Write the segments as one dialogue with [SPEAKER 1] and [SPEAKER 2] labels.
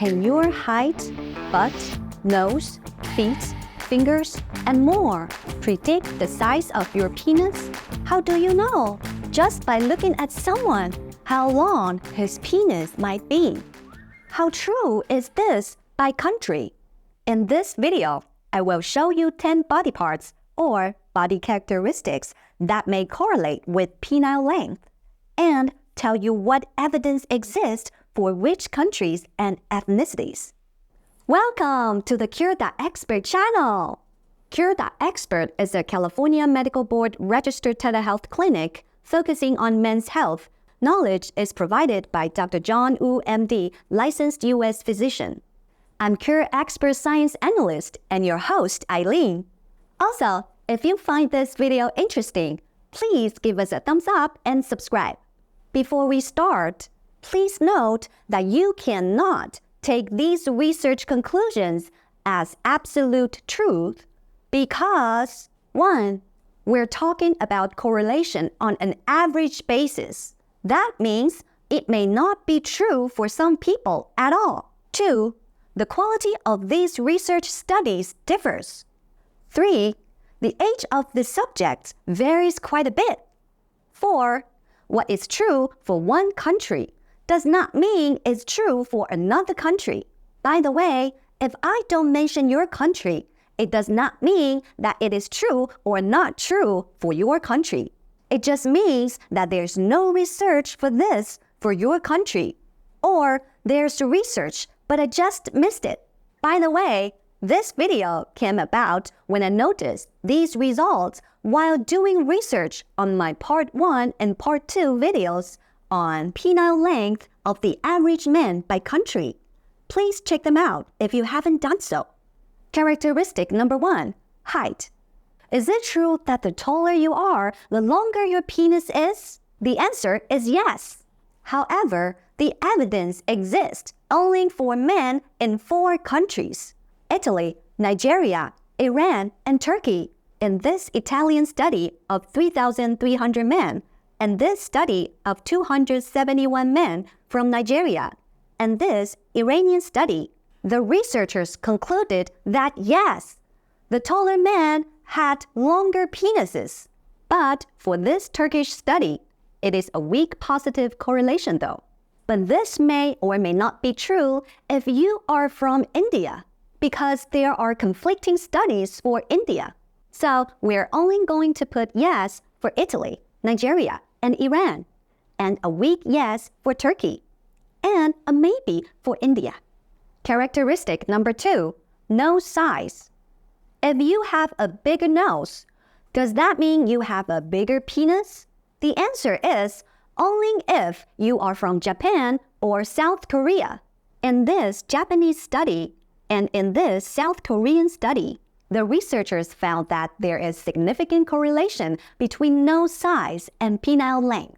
[SPEAKER 1] Can your height, butt, nose, feet, fingers, and more predict the size of your penis? How do you know? Just by looking at someone, how long his penis might be. How true is this by country? In this video, I will show you 10 body parts or body characteristics that may correlate with penile length, and tell you what evidence exists for which countries and ethnicities. Welcome to the Cure.expert channel! Cure.expert is a California Medical Board registered telehealth clinic focusing on men's health. Knowledge is provided by Dr. John Wu, MD, licensed U.S. physician. I'm Cure.expert science analyst and your host, Eileen. Also, if you find this video interesting, please give us a thumbs up and subscribe. Before we start, please note that you cannot take these research conclusions as absolute truth because, 1, we're talking about correlation on an average basis. That means it may not be true for some people at all. 2, the quality of these research studies differs. 3, the age of the subjects varies quite a bit. 4, what is true for one country does not mean it's true for another country. By the way, if I don't mention your country, it does not mean that it is true or not true for your country. It just means that there's no research for this for your country. Or there's research, but I just missed it. By the way, this video came about when I noticed these results while doing research on my Part 1 and Part 2 videos on penile length of the average man by country. Please check them out if you haven't done so. Characteristic number 1, height. Is it true that the taller you are, the longer your penis is? The answer is yes. However, the evidence exists only for men in 4 countries: Italy, Nigeria, Iran, and Turkey. In this Italian study of 3,300 men, and this study of 271 men from Nigeria, and this Iranian study, the researchers concluded that yes, the taller men had longer penises. But for this Turkish study, it is a weak positive correlation though. But this may or may not be true if you are from India, because there are conflicting studies for India. So we're only going to put yes for Italy, Nigeria, and Iran, and a weak yes for Turkey, and a maybe for India. Characteristic number 2, nose size. If you have a bigger nose, does that mean you have a bigger penis? The answer is only if you are from Japan or South Korea. In this Japanese study and in this South Korean study, the researchers found that there is significant correlation between nose size and penile length.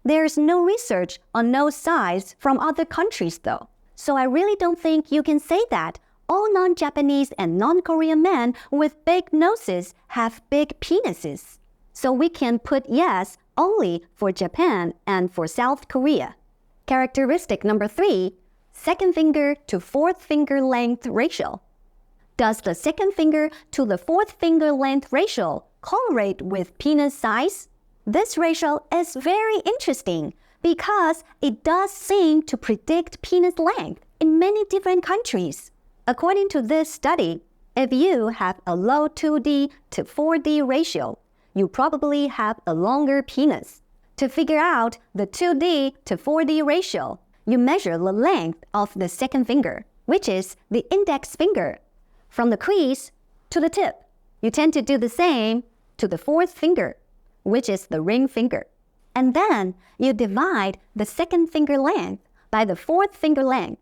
[SPEAKER 1] There's no research on nose size from other countries though, so I really don't think you can say that all non-Japanese and non-Korean men with big noses have big penises. So we can put yes only for Japan and for South Korea. Characteristic number 3, second finger to fourth finger length ratio. Does the second finger to the fourth finger length ratio correlate with penis size? This ratio is very interesting because it does seem to predict penis length in many different countries. According to this study, if you have a low 2D to 4D ratio, you probably have a longer penis. To figure out the 2D to 4D ratio, you measure the length of the second finger, which is the index finger, from the crease to the tip. You tend to do the same to the fourth finger, which is the ring finger. And then you divide the second finger length by the fourth finger length.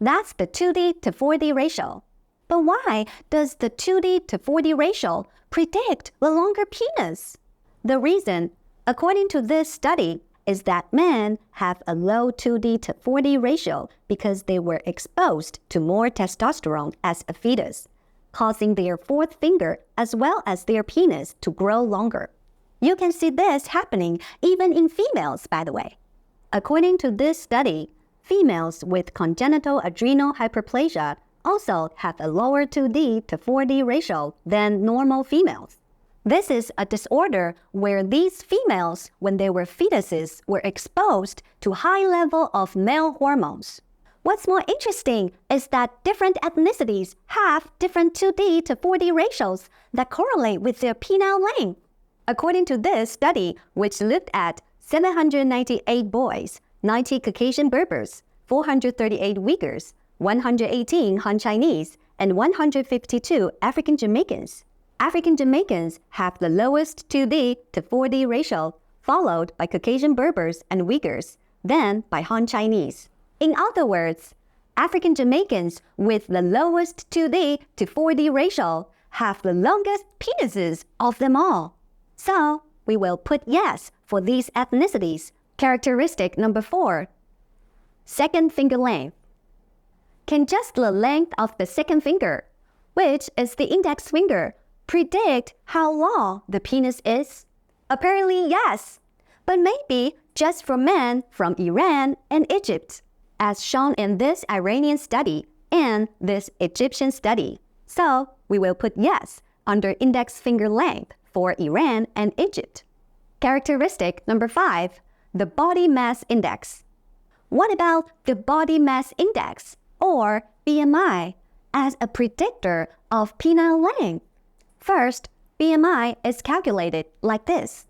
[SPEAKER 1] That's the 2D to 4D ratio. But why does the 2D to 4D ratio predict the longer penis? The reason, according to this study, is that men have a low 2D to 4D ratio because they were exposed to more testosterone as a fetus, causing their fourth finger as well as their penis to grow longer. You can see this happening even in females, by the way. According to this study, females with congenital adrenal hyperplasia also have a lower 2D to 4D ratio than normal females. This is a disorder where these females, when they were fetuses, were exposed to high level of male hormones. What's more interesting is that different ethnicities have different 2D to 4D ratios that correlate with their penile length. According to this study, which looked at 798 boys, 90 Caucasian Berbers, 438 Uyghurs, 118 Han Chinese, and 152 African Jamaicans. African Jamaicans have the lowest 2D to 4D ratio, followed by Caucasian Berbers and Uyghurs, then by Han Chinese. In other words, African Jamaicans with the lowest 2D to 4D ratio have the longest penises of them all. So, we will put yes for these ethnicities. Characteristic number 4. Second finger length. Can just the length of the second finger, which is the index finger, predict how long the penis is? Apparently yes, but maybe just for men from Iran and Egypt, as shown in this Iranian study and this Egyptian study. So we will put yes under index finger length for Iran and Egypt. Characteristic number 5, the body mass index. What about the body mass index, or BMI, as a predictor of penile length? First, BMI is calculated like this.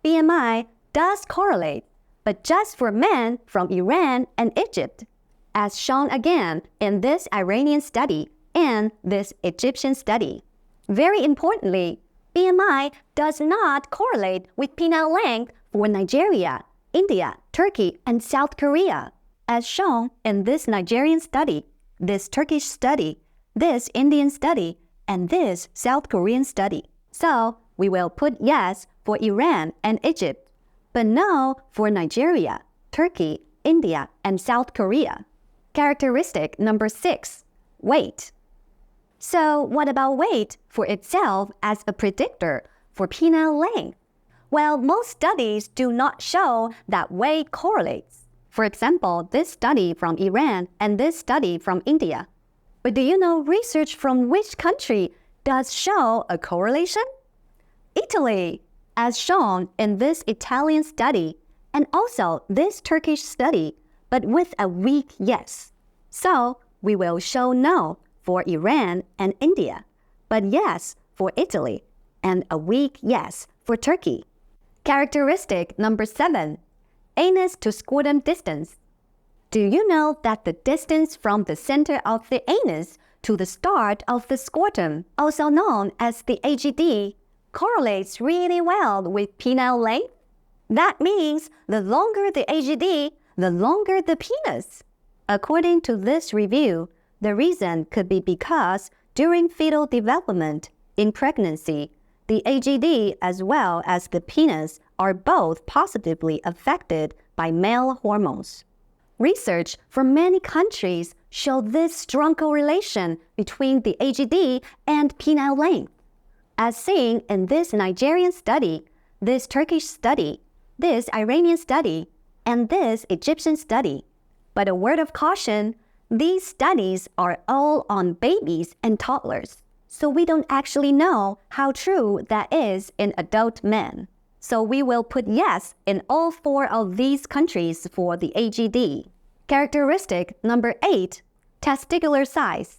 [SPEAKER 1] BMI does correlate, but just for men from Iran and Egypt, as shown again in this Iranian study and this Egyptian study. Very importantly, BMI does not correlate with penile length for Nigeria, India, Turkey, and South Korea, as shown in this Nigerian study, this Turkish study, this Indian study, and this South Korean study. So we will put yes for Iran and Egypt, but no for Nigeria, Turkey, India, and South Korea. Characteristic number 6, weight. So what about weight for itself as a predictor for penile length? Well, most studies do not show that weight correlates. For example, this study from Iran and this study from India. But do you know research from which country does show a correlation? Italy, as shown in this Italian study, and also this Turkish study, but with a weak yes. So we will show no for Iran and India, but yes for Italy, and a weak yes for Turkey. Characteristic number 7, anus to scrotum distance. Do you know that the distance from the center of the anus to the start of the scrotum, also known as the AGD, correlates really well with penile length? That means the longer the AGD, the longer the penis. According to this review, the reason could be because during fetal development, in pregnancy, the AGD as well as the penis are both positively affected by male hormones. Research from many countries show this strong correlation between the AGD and penile length. As seen in this Nigerian study, this Turkish study, this Iranian study, and this Egyptian study. But a word of caution, these studies are all on babies and toddlers, so we don't actually know how true that is in adult men. So we will put yes in all 4 of these countries for the AGD. Characteristic number 8, testicular size.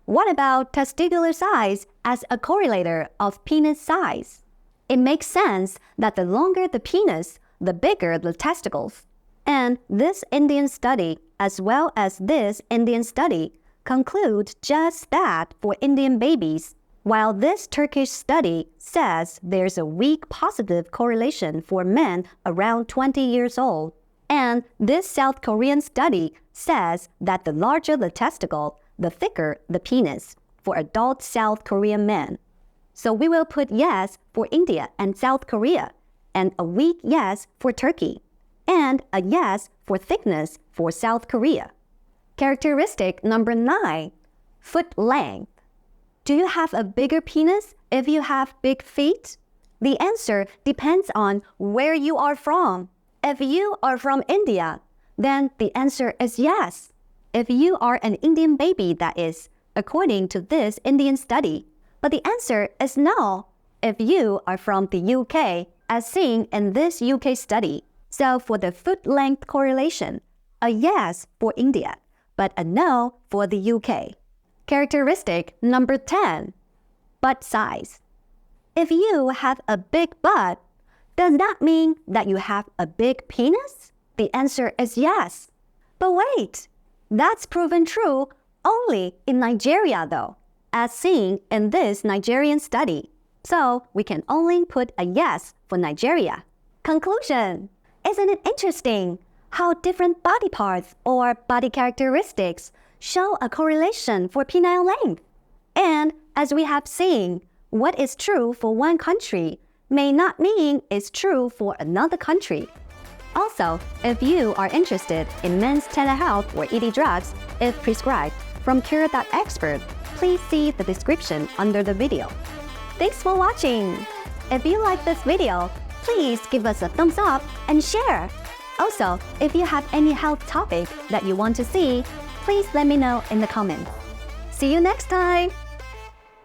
[SPEAKER 1] What about testicular size as a correlator of penis size? It makes sense that the longer the penis, the bigger the testicles. And this Indian study, as well as this Indian study, conclude just that for Indian babies, while this Turkish study says there's a weak positive correlation for men around 20 years old. And this South Korean study says that the larger the testicle, the thicker the penis for adult South Korean men. So we will put yes for India and South Korea, and a weak yes for Turkey, and a yes for thickness for South Korea. Characteristic number 9, foot length. Do you have a bigger penis if you have big feet? The answer depends on where you are from. If you are from India, then the answer is yes. If you are an Indian baby, that is, according to this Indian study. But the answer is no, if you are from the UK, as seen in this UK study. So for the foot length correlation, a yes for India, but a no for the UK. Characteristic number 10, butt size. If you have a big butt, does that mean that you have a big penis? The answer is yes. But wait, that's proven true only in Nigeria though, as seen in this Nigerian study. So we can only put a yes for Nigeria. Conclusion. Isn't it interesting how different body parts or body characteristics show a correlation for penile length? And as we have seen, what is true for one country may not mean it's true for another country. Also, if you are interested in men's telehealth or ED drugs, if prescribed, from Cure.expert, please see the description under the video. Thanks for watching! If you like this video, please give us a thumbs up and share. Also, if you have any health topic that you want to see, please let me know in the comments. See you next time!